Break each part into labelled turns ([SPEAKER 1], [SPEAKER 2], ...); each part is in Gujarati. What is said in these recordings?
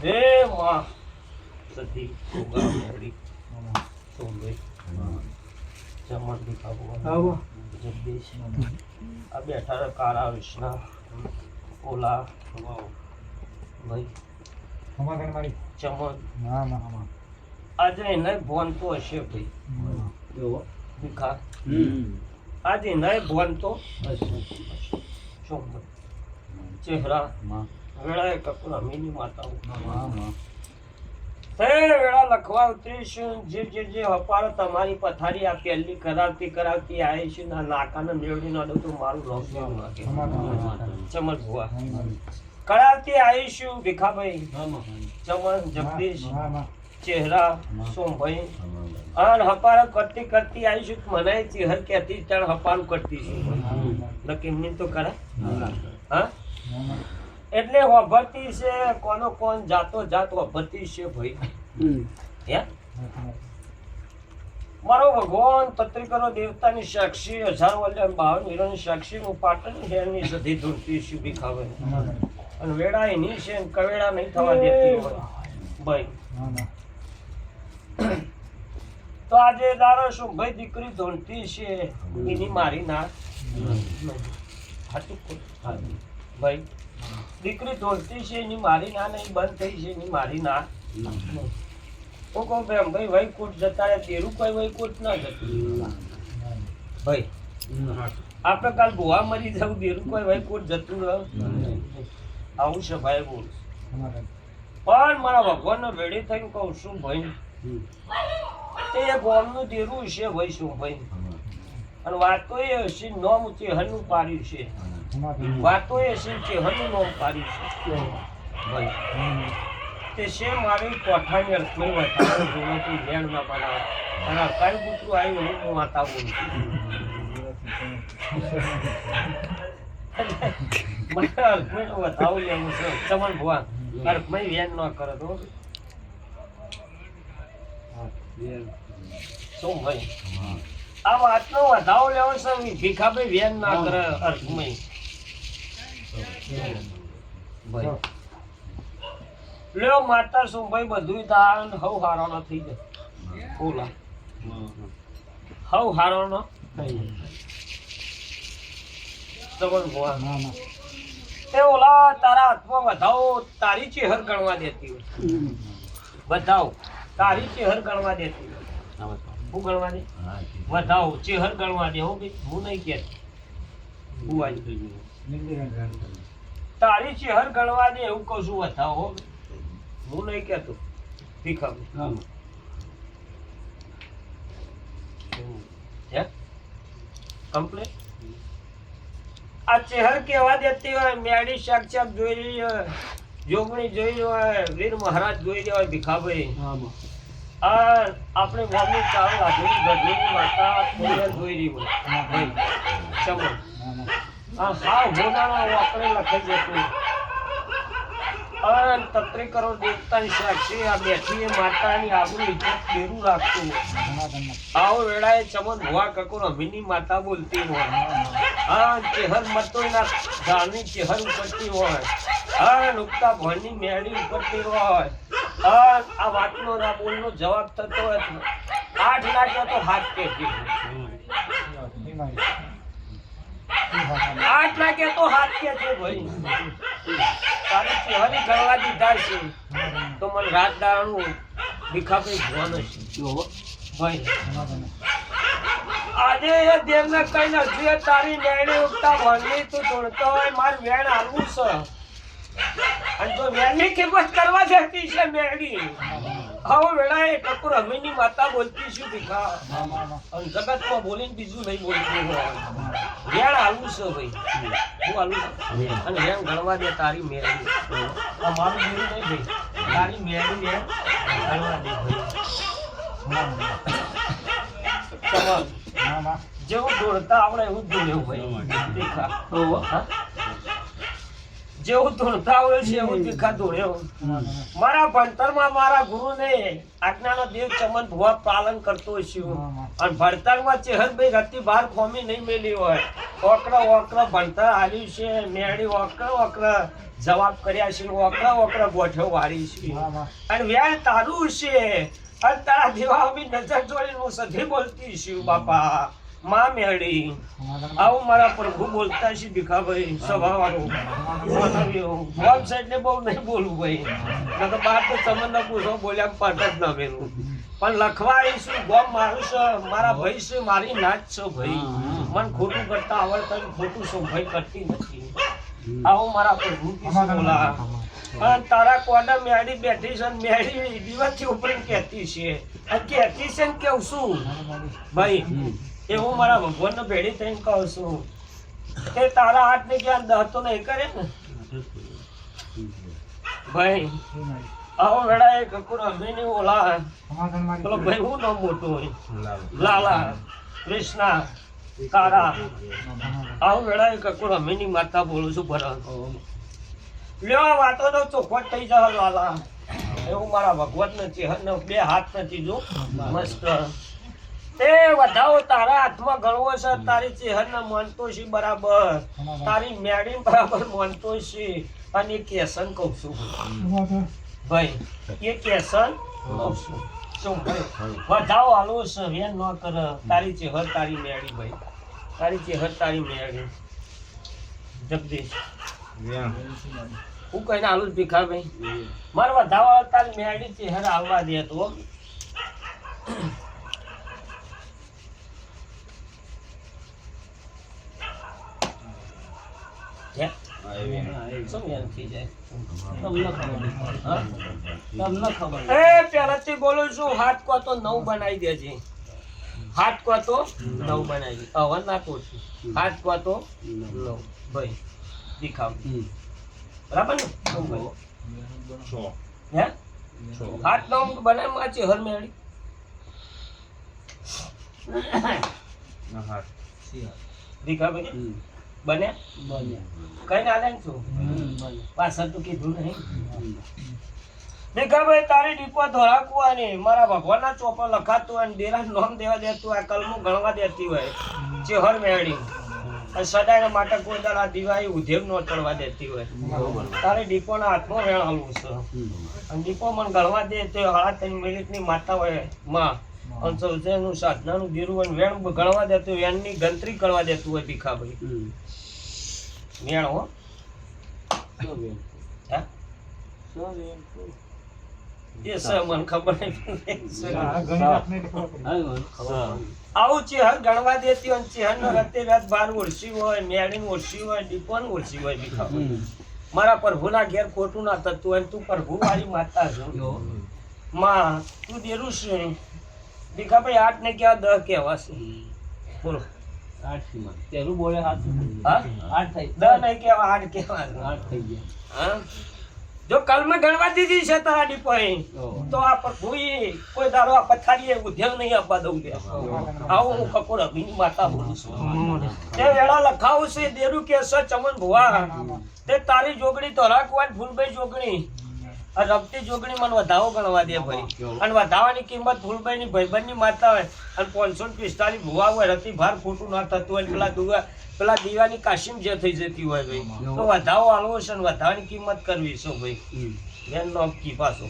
[SPEAKER 1] હે માં સતી ગોગા મેળી સોંબે જમણ દીખાવો જગદીશ આ બેઠા કાળા વિષ્ણા ઓલા ભાઈ ચમન આજે એને ભોનતો હશે ભાઈ દીખા આજે એને ભોનતો હશે સોંબે ચહેરા વેળાએ કપૂર અમીની માતાઓ હે વેળા લખવા ઉતરીશું જે હપારો તમારી પથારી આ પહેલી કરાવતી આવીશું ના નાકાને મેળવી ના દઉં તો મારું લોક નાખે ચમન ભુવા કરાવતી આવીશું ભીખાભાઈ ચમન જગદીશ ચહેરા સોમભાઈ અને હપારો કરતી આવીશું મને ચહેર કહેતી ત્યાં હપારું કરતી છું લકીમની તો કરા હા એટલે વભરતી છે કોનો કોણ જાતો જાત વભરતી છે ભાઈ હે મારો ભગવાન તત્રિકરો દેવતાની સાક્ષી 1000 વર્ષ 52 વીરોની સાક્ષી હું પાટણ શહેરની સધી ધૂળતી છું ભીખાવે અને વેળા એની છે કવેડા નહીં થવા દેતી હોય ભાઈ તો આજે દારો શું ભાઈ દીકરી ધૂળતી છે એની મારી ના ભાઈ દીકરી ધોળતી છે એની મારી ના નહીં બંધ થઈ છે એની મારી ના હું કહું ભાઈ વૈકુંઠ જતા રહે તેરું કોઈ વૈકુંઠ ના જતું ભાઈ આપણે કાલ ભુવા મરી જવું તેરું કોઈ વૈકુંઠ જતું રહે આવું છે ભાઈ બોલ પણ મારા ભગવાનનો વેડી થઈને કહું છું ભાઈ તે ગોમનું તેરું છે ભાઈ શું ભાઈ અને વાતો એ હશે નોમ ચેહરનું પાડ્યું છે વાતો એ છે ચેહરનું નોમ પાડ્યું છે ભાઈ તે છે મારી કોઠાની અર્થમાં વટાવો જોવાથી લેણ ના બનાવે અને અકાઈ પુત્રું આવ્યું હું માતા બોલું મને અર્થમાં વટાવો લેવું છે ચમન ભુવા અર્થમાં વેન ન કરે તો શું ભાઈ આ વાતનો વધાવો લેવો છે ભીખાભાઈ વેન ના કરે અર્થમાં ભાઈ લ્યો માતા શું ભાઈ બધું દાન હવ હારાનો થઈ જાય ઓલા હવ હારાનો થઈ જાય એ ઓલા તારા હાથમાં વધાવો તારી ચેહર ગણવા દેતી હોય વધાવ તારી ચેહર ગણવા દેતી હોય હું ગણવા દે વધાવ ચેહર ગણવા દે હું નહીં કહેતી તારી ચેહર ગણવા દે એવું કહું છું વધાવ હો હું નહીં કહેતો ભીખા કમ્પ્લીટ આ ચેહર કેવા દેતી હોય મેડી સાક્ષાત જોઈ રહી હોય જોગણી જોઈ રહી હોય વીર મહારાજ જોઈ રહ્યા હોય ભીખાભાઈ આપણે ગામની ચાલ આધુનિક ગઢની માતા જોઈ રહી હોય ચમન હા હોનાનો આપણે લખાઈ જતું તત્રી કરોડ દેવતાની સાક્ષી આ બેઠી માતાની આબરૂ ઇજ્જત બેરું રાખતું આવો વેળાએ ચમન ભુવા કકોર અભિની માતા બોલતી હોય ચેહર મતોના ધારની ચેહર ઉપરતી હોય નુકતા ભણની મેળી ઉપરતી હોય આ વાતનો ના બોલનો જવાબ થતો હોય 8 લાખ તો હાથ કેતી 8 લાખ તો હાથ કે છે ભાઈ તારી ચહેરી ગણવા દીધા છે તો મને રાત દાડાનું ભીખાભાઈ ભોન છે ભાઈ આજે એ દેવને કઈ નથી તારી મેળી ઉગતા ભણની તું જોડતો હોય માર વેણ આલવું છે અને તો વેણની કિંમત કરવા દેતી છે મેળી હવે વેળાએ ઠાકોર અમીની માતા બોલતી છું ભીખા અને જગતમાં બોલીને બીજું નહીં બોલતું હોય વેણ આલવું છે ભાઈ હું આલું અને વેણ ગણવા દે તારી મેળી મારું જેવું નહીં ભાઈ તારી મેળી વેણ ગણવા દે ભાઈ જેવું દોડતા આવડે એવું જ દોડ્યું ભાઈ ભીખા જેવું ધૂણતા હોય છે એવું ભીખા ધૂણ્યો. મારા ભણતરમાં મારા ગુરુને આજ્ઞાનો દેવ ચમન ભુવા પાલન કરતો છું. અને ભણતરમાં ચેહરભાઈ રતી બહાર ખોમી નહીં મેલી હોય. ઓકરા ભણતર હાલ્યું છે, મેળી ઓકરા જવાબ કર્યા છે, ઓકરા ગોઠવ વાળી છે. અને વ્યાજ તારું છે અને તારા દેવા બી નજર જોડીને હું સધી બોલતી છું બાપા માં મેળી. આવું મારા પ્રભુ બોલતા છે ભીખાભાઈ સ્વભાવવાળું. ગોમ સાઈડ ને બહુ નહીં બોલવું ભાઈ, નકર બાર તો તમને પૂછો બોલ્યા પાટ જ ના મેલું. પણ લખવા આવીશું ગોમ મારું છે, મારા ભાઈ છે, મારી નાચ છે ભાઈ. મને ખોટું કરતા આવડતા ખોટું શું ભાઈ કરતી નથી. આવું મારા પ્રભુ બોલા. અને તારા કોડા મેળી બેઠી છે, મેળી દિવસથી ઉપરીને કહેતી છે અને કહેતી છે ને કેવું શું ભાઈ એવું મારા ભગવાનને ભેડી થઈને કહું છું કે તારા હાથ ને ક્યાં દહતો નહીં કરે ને ભાઈ. આવો વેળા એક કકુર અમીની ઓલા પેલો ભાઈ હું નામ મોટું હોય લાલા કૃષ્ણા તારા. આવો વેળા એક કકુર અમીની માતા બોલું છું ભરત. લ્યો વાતો તો ચોખવટ થઈ જાય લાલા. એવું મારા ભગવત નથી, બે હાથ નથી જો મસ્ત. એ વધાવો તારા હાથમાં ગણવો છે, તારી ચેહરને માનતો છે બરાબર, તારી મેળી બરાબર માનતો છે. અને એ કેસન કહું છું ભાઈ, એ કેસન કહું છું શું ભાઈ વધાવો હાલવો છે વેન ન કર. તારી ચેહર તારી મેળી ભાઈ, તારી ચેહર તારી મેળી. જગદીશ હું કહીને હાલું જ ભીખા ભાઈ મારે વધાવો તારી મેળી ચેહર આવવા દે તો. પેલાથી બોલું છું હાથ કો તો 9 બનાવી દેજે, હાથ કો તો 9 બનાવી દે. હવે ના કહું છું હાથ કો તો 9 ભાઈ દેખાવ બરાબર ને. હે હાથ 9 બનાવવા છે હર મેળી દેખાવ ભાઈ બને કઈ ના લે છું પાછળ તો કીધું નહીં. દેખા ભાઈ તારી ડીપો ધોળાકવાની મારા ભગવાનના ચોપો લખાતું હોય ડેરા નોમ દેવા દેતું હોય, કલમો ગણવા દેતી હોય ચેહર મેળી. અને સદાય માટે કોઈ દાડા દિવાળી ઉધેવ નો ચડવા દેતી હોય. તારી ડીપોના હાથમાં વેણ હાલવું છે અને ડીપો મને ગણવા દે તો 3.5 મિનિટની માતા હોય માં. અને સૌજેનું સાધનાનું ગીરું હોય વેણ ગણવા દેતું વેણની ગણતરી કરવા દેતું હોય ભીખા ભાઈ. વેણ હો એ સર મને ખબર નહીં. આવું ચેહર ગણવા દેતી હોય, ચેહર નો રતે રાત બાર ઓળસી હોય, મેળી ઓળસી હોય, દીપન ઓળસી હોય ભીખા ભાઈ. મારા પ્રભુના ઘેર ખોટું ના થતું હોય. તું પ્રભુ વાળી માતા છો માં, તું દેરું છે ભીખા ભાઈ. 8 ને ક્યાં 10 કહેવા છે બોલો. 8 તેરું બોલે 8 થઈ 10 નહીં કેવા 8 કેવા 8 થઈ ગયા. હા જો કલમે ગણવા દીધી છે તારા ડીપોઈ તો આ પ્રભુ કોઈ દાડો આ પથારીએ ઉધેવ નહીં આપવા દઉં દે. આવું હું કકોર અભિની માતા બોલું છું. તે વેળા લખાવું છે દેરું કે છે ચમન ભુવા તે તારી જોગણી તો રાખવાની ફૂલભાઈ જોગણી રમતી જોગણી મને વધાવો ગણવા દે ભાઈ. અને વધાવાની કિંમત ફૂલભાઈ ની ભાઈબંધની માતા હોય અને 545 ભુવા હોય રતી ભાર ખોટું ના થતું હોય. પેલા દીવાની કાશીમ જે થઈ જતી હોય ભાઈ તો વધાવો હાલવો છે ને વધાવાની કિંમત કરવી છે ભાઈ. બેન નો કી પાછો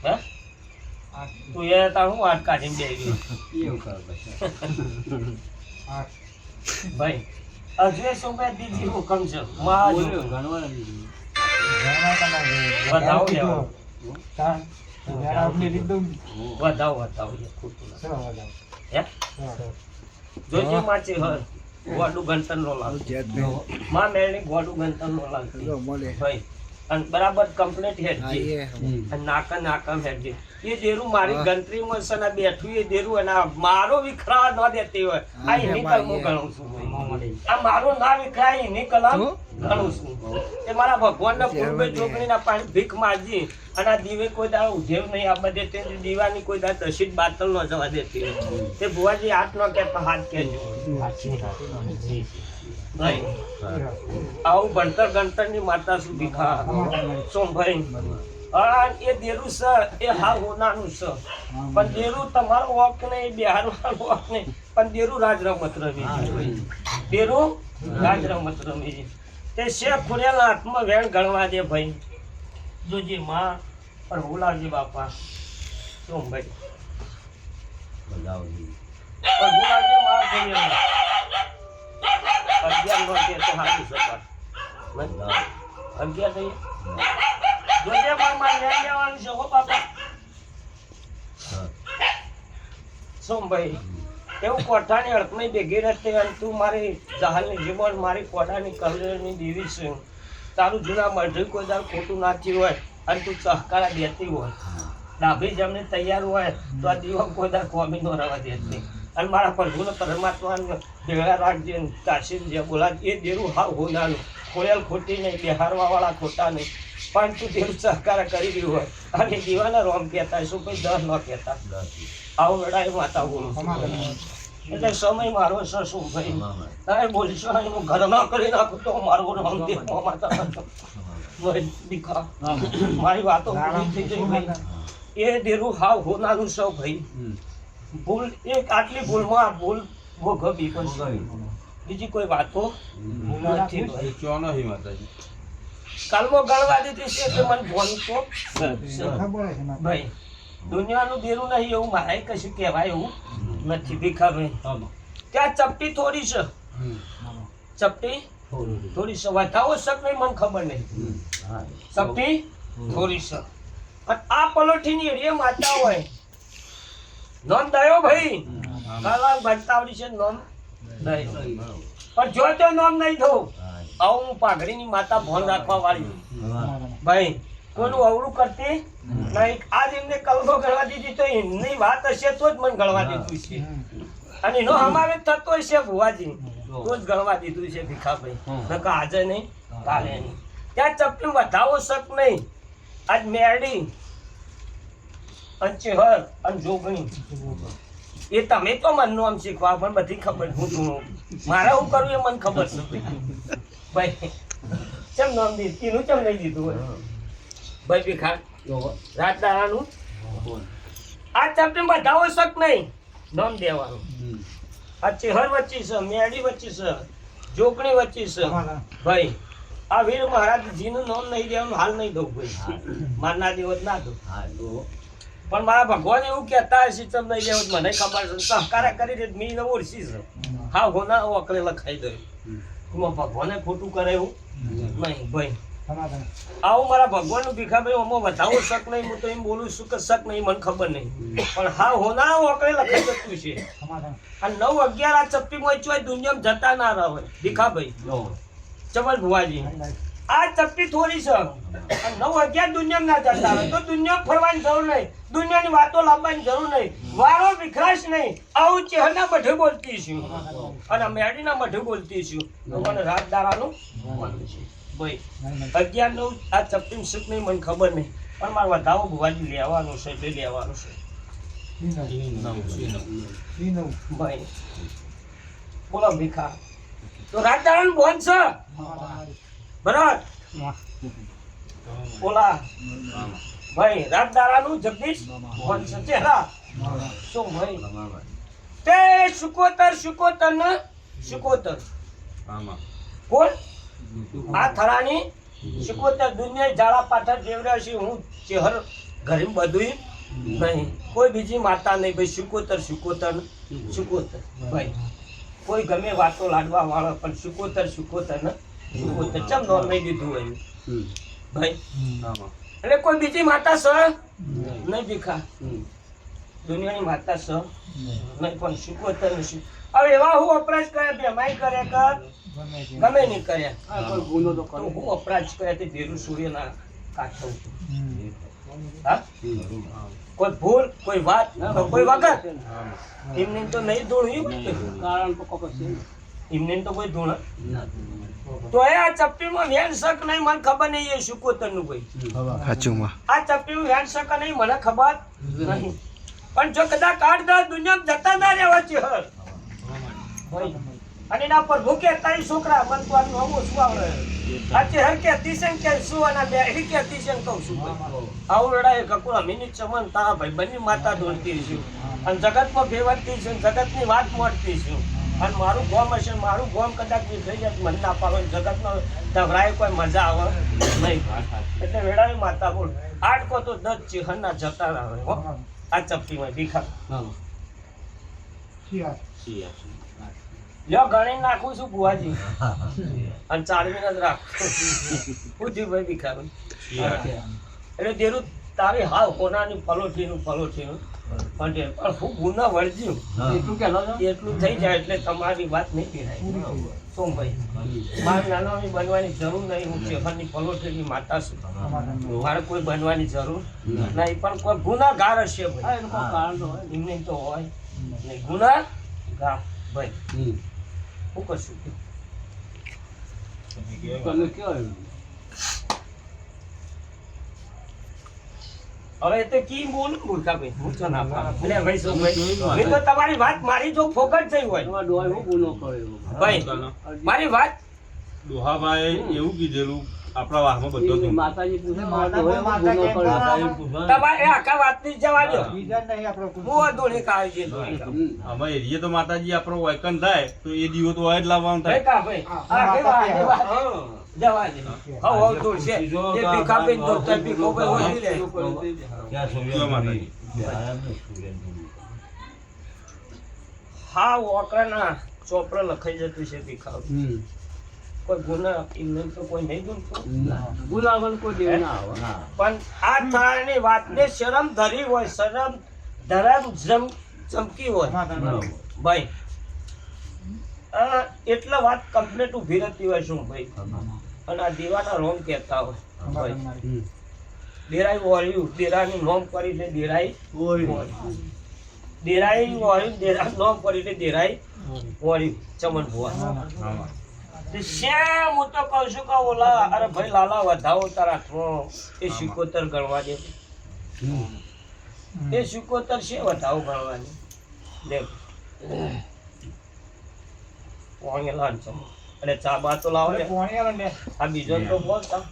[SPEAKER 1] હે તું એ તાર હું આટ કાઢીને બેસી ભાઈ. હજુ શું કઈ દીદી હુકમ છે વધાવો લેવો વધાવો જોજે માચે હર ગોડું ગંતન નો લાગે માં મેળની ગોડું ગંતન નો લાગે ભાઈ. અને બરાબર કમ્પ્લીટ હેડજે અને નાકા હેડજે. એ દેરું મારી ગંતરીમાં છે ને બેઠું એ દેરું અને મારો વિખરાવા ન દેતી હોય આ એની કલમો ગણું છું ભાઈ. આ મારું નામ વિખરાય એની કલમ ઘણું છું એ મારા ભગવાનના પૂર્વે ચોકડીના પાણી ભીખ માજી અને આ દીવે કોઈ દાડો ઉધેવ નહીં આ બધે તે દીવાની કોઈ દાડો દશિત બાતલ ન જવા દેતી તે ભુવાજી હાથ ન કહેતા હાથ કહેજો આવું ભણતર ગણતરની માતા શું ભીખા સોમભાઈ એ દેરું છે એ હા હોનાનું છે પણ દેરું તમારો વોક નહીં બિહારવાનો વોક નહીં પણ દેરું રાજ રમત રમી દેરું રાજ રમત રમી તે શેખ ખુરેલા હાથમાં વેણ ગણવા દે ભાઈ જોજી માં પણ ભૂલાવજી બાપા સોમભાઈ ભૂલાવજી માં જોઈએ 11 નો કે તો હાલી સપાટ 11 થઈ જોજે પણ મારે લેવાનું છે હો બાપા સોમભાઈ એવું કોઠાની અડકની ભેગી રહેતી અને તું મારી જહાલની જીવન મારી કોઠાની કલરની દેવી છે તારું જૂના મઢી કોઈ દાર ખોટું નાખ્યું હોય અને તું સહકારા દેતી હોય ડાભી જમણી તૈયાર હોય તો આ દીવા કોઈ દાર કોમી નો રવા દેતી અને મારા પ્રભુને પરમાત્મા ભેગા રાખજે કાશી જે બોલા એ દેરું હા હોનાનું ખોળેલ ખોટી નહીં બિહારવા વાળા ખોટા નહીં પણ તું દેરું સહકાર કરી રહ્યું હોય અને દીવાના રોમ કહેતા શું કોઈ દર ન કહેતા આવું લડાઈ માતા બોલું એટલે સમય મારો છે શું ભાઈ તારે બોલશો અને હું ઘર ન કરી નાખું તો મારો રોમ દેવા માતા દીખા મારી વાતો પૂરી થઈ ગઈ ભાઈ એ દેરું હાવ હોનાનું સૌ ભાઈ ભૂલ એક આટલી ભૂલમાં ભૂલ ભોગવી પણ બીજી કોઈ વાતો નથી કાલમાં ગણવા દીધી છે એટલે મને ભણતો ભાઈ દુનિયાનું દેરું નહીં એવું મારે કશું કહેવાય એવું નથી ભીખાભાઈ ત્યાં ચપટી થોડી છે ચપટી થોડી છે વધાવો શક નહીં મને ખબર નહીં ચપટી થોડી છે અને આ પલોઠીની એરિયે માતા હોય નોમ દયો ભાઈ કાલા બતાવડી છે નોમ દયો પણ જો તો નોમ નહીં થો આવું હું પાઘડીની માતા ભોન રાખવા વાળી ભાઈ કોઈનું અવળું કરતી નહીં આજ એમને કલમો ગણવા દીધી તો એમની વાત હશે તો જ મને ગણવા દીધું છે અને એનો અમારે થતો છે ભુવાજી તો જ ગણવા દીધું છે ભીખાભાઈ નકા આજે નહીં કાલે નહીં ત્યાં ચપટી વધાવો શક નહીં આજ મેરડી અંચેહર અને જોગણી એ તમે તો મને નામ શીખવા પણ બધી ખબર હું મારે હું કરું એ મને ખબર છે ભાઈ ચમ નામ દીધું એનું ચમ નહીં દીધું હોય ભાઈ ભીખા રાજદારાનું આ ચપટી બધાવો શક નહીં નામ દેવાનું આ ચેહર વચ્ચે છે મેરડી વચ્ચે છે જોગણી વચ્ચે છે ભાઈ આ વીર મહારાજજીનું નામ નહીં દેવાનું હાલ નહીં દઉં ભાઈ મારના દિવસ ના દઉં પણ મારા ભગવાન એવું કહેતા હશે તમે નહીં લેવું મને ખબર છે સહકાર કરી દે મી ને ઓળખી છે હા હોના ઓકળે લખાઈ દઉં ભગવાને ખોટું કરે એવું નહીં ભાઈ આવું મારા ભગવાનનું ભીખાભાઈ આમાં વધાવો શક નહીં હું તો એમ બોલું છું કે શક નહીં મને ખબર નહીં પણ હા હોના ઓકળે લખાઈ જતું છે અને 9-11 આ ચપટીમાં ચોય દુનિયામાં જતા ના રહે ભીખાભાઈ ચમલ ભુવાજી આ ચપટી થોડી છે અને 9-11 દુનિયામાં ના જતા રહે તો દુનિયા ફરવાની જરૂર નહીં દુનિયાની વાતો લાવવાની જરૂર નહીં વારો વિખરાશ નહીં આવું ચહેરના મઢે બોલતી છું અને મેડીના મઢે બોલતી છું મને રાતદારાનું ભાઈ 11-9 આ ચપટી સુખ નહીં મને ખબર નહીં પણ મારે વધાવો ભુવાજી લેવાનું છે એટલે લેવાનું છે ભાઈ બોલો ભીખા તો રાતદારાનું બોન છે બરાબર બોલા ભાઈ રાતદારાનું જગદીશ બોન છે ચહેરા શું ભાઈ તે શુકોતર ને શુકોતર કોણ આ થરાની શુકોતર દુનિયા જાળા પાથર જેવડ્યા છે હું ચહેર ઘરે બધું નહીં કોઈ બીજી માતા નહીં ભાઈ શુકોતર ભાઈ કોઈ ગમે વાતો લાડવા વાળો પણ શુકોતર ને શુકોતર ચમ નોમ નહીં દીધું હોય ભાઈ એટલે કોઈ બીજી માતા સ નહીં ભીખા દુનિયાની માતા સ નહીં પણ શુકોતર ને હવે એવા હું અપરાધ કર્યા બેમાઈ કરે કે ગમે નહીં કર્યા હું અપરાધ કર્યા તે ભેરું સૂર્યના કાંઠે હા કોઈ ભૂલ કોઈ વાત કોઈ વગર એમને તો નહીં દોડ્યું કારણ એમને તો કોઈ ધૂણ તો આ ચપ્પીમાં વેન શક નહીં મને ખબર નહીં એ શુકોતરનું ભાઈ
[SPEAKER 2] સાચું
[SPEAKER 1] આ ચપ્પીમાં વેન શક નહીં મને ખબર નહીં પણ જો કદાચ કાઢતા દુનિયામાં જતા ના રહેવા છે હર અને એના પર ભૂકે તારી છોકરા મન તો આનું હમું શું આવડે આ છે હર કહેતી છે કે શું અને બે એ કહેતી છે કહું છું આવું લડાય કકુરા મિનિટ ચમન તારા ભાઈ બંને માતા દોડતી છું અને જગતમાં ભેવતી છું જગતની વાત મળતી છું અને મારું ગોમ હશે મારું ગોમ કદાચ થઈ જાય મને ના પાવે જગતનો ઢગરાય કોઈ મજા આવે નહીં એટલે વેળાવી માતા બોલ આટકો તો 10 ચિહનના જતા આવે હો આ ચપટીમાં ભીખા લ્યો ગણી નાખું છું બુવાજી અને 4 મિનિટ રાખું પૂછ્યું ભાઈ ભીખા ભાઈ એટલે તેરું તારી હાવ કોનાની પલોઠીનું પણ હું ગુના વળજ્યું એટલું થઈ જાય એટલે તમારી વાત નહીં પીરાય સોમભાઈ મારે નાનાની બનવાની જરૂર નહીં હું ચેહરની પલોઠીની માતા છું મારે કોઈ બનવાની જરૂર નહીં પણ કોઈ ગુનાગાર હશે ભાઈ એમને તો હોય નહીં ગુનાગાર ભાઈ હું કશું તમે કયો હવે તો કી બોલ મૂર્ખા ભાઈ મૂર્ખા ના પાડે ભાઈ શું ભાઈ એ તો તમારી વાત મારી જો ફોકટ થઈ હોય હું બોલો કર્યો ભાઈ મારી વાત
[SPEAKER 3] દોહાભાઈ એવું કીધેલું આપણા વાહમાં બધો
[SPEAKER 4] માતાજી પૂછે
[SPEAKER 1] તમારે આખા વાત ની જવા દો બીજા નહીં આપણો હું દોડી કાઢી છે
[SPEAKER 3] અમે એરિયે તો માતાજી આપણો વાયકન થાય તો એ દીવો તો હોય જ લાવવાનું થાય
[SPEAKER 1] ભાઈ આ કઈ વાત જવા દે હો દોડ છે એ ભીખા પે દોડતા ભીખો પે હોઈ લે હા ઓકરાના ચોપડા લખાઈ જતું છે ભીખા કોઈ ગુના એમને તો કોઈ નહીં ગમતું
[SPEAKER 4] ગુનાવન કોઈ દેવ ના આવે
[SPEAKER 1] પણ આ થાળની વાતને શરમ ધરી હોય શરમ ધરમ ચમકી હોય ભાઈ એટલે વાત કમ્પ્લીટ ઉભી રહેતી હોય શું ભાઈ અને આ દીવાના રોમ કહેતા હોય ભાઈ દેરાઈ વળ્યું દેરાની નોમ કરી છે દેરાઈ દેરાઈ વળ્યું દેરા નોમ કરી છે દેરાઈ વળ્યું ચમન ભુવા શ્યામ હું તો કહું છું કે ઓલા અરે ભાઈ લાલા વધાવો તારા એ સિકોતર ગણવા દે એ સિકોતર છે વધાવો ગણવાની દેખ પોણેલા છે એટલે ચા બા તો લાવો ને આ બીજો તો બોલતા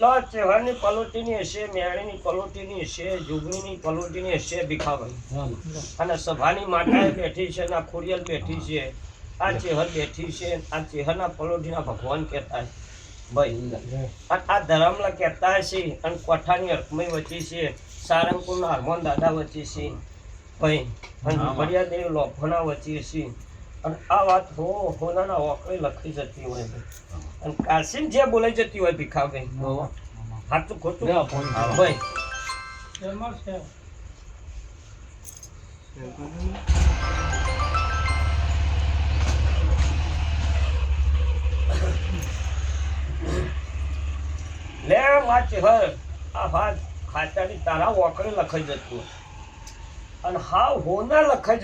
[SPEAKER 1] હા ચેહરની પલોટીની હશે મેણીની પલોટીની હશે જુગણીની પલોટીની હશે ભીખાભાઈ અને સભાની માતાએ બેઠી છે અને ખોડિયાલ બેઠી છે આ ચેહર બેઠી છે આ ચેહરના પલોટીના ભગવાન કહેતા ભાઈ આ ધરમલા કહેતા છે અને કોઠાની અર્કમય વચ્ચે છે સારંગપુરના હરમોન દાદા વચ્ચે છે ભાઈ અને બળિયાદેવ લોભના વચ્ચે છે અને આ વાત હોનાના ઓકળે લખી જતી હોય અને કાશીમ જે બોલાઈ જતી હોય ભીખાભાઈ સાચું ખોટું ભાઈ લે માચે હર આ વાત ખાચાની તારા ઓકળે લખાઈ જતું અને હા હોના લખાઈ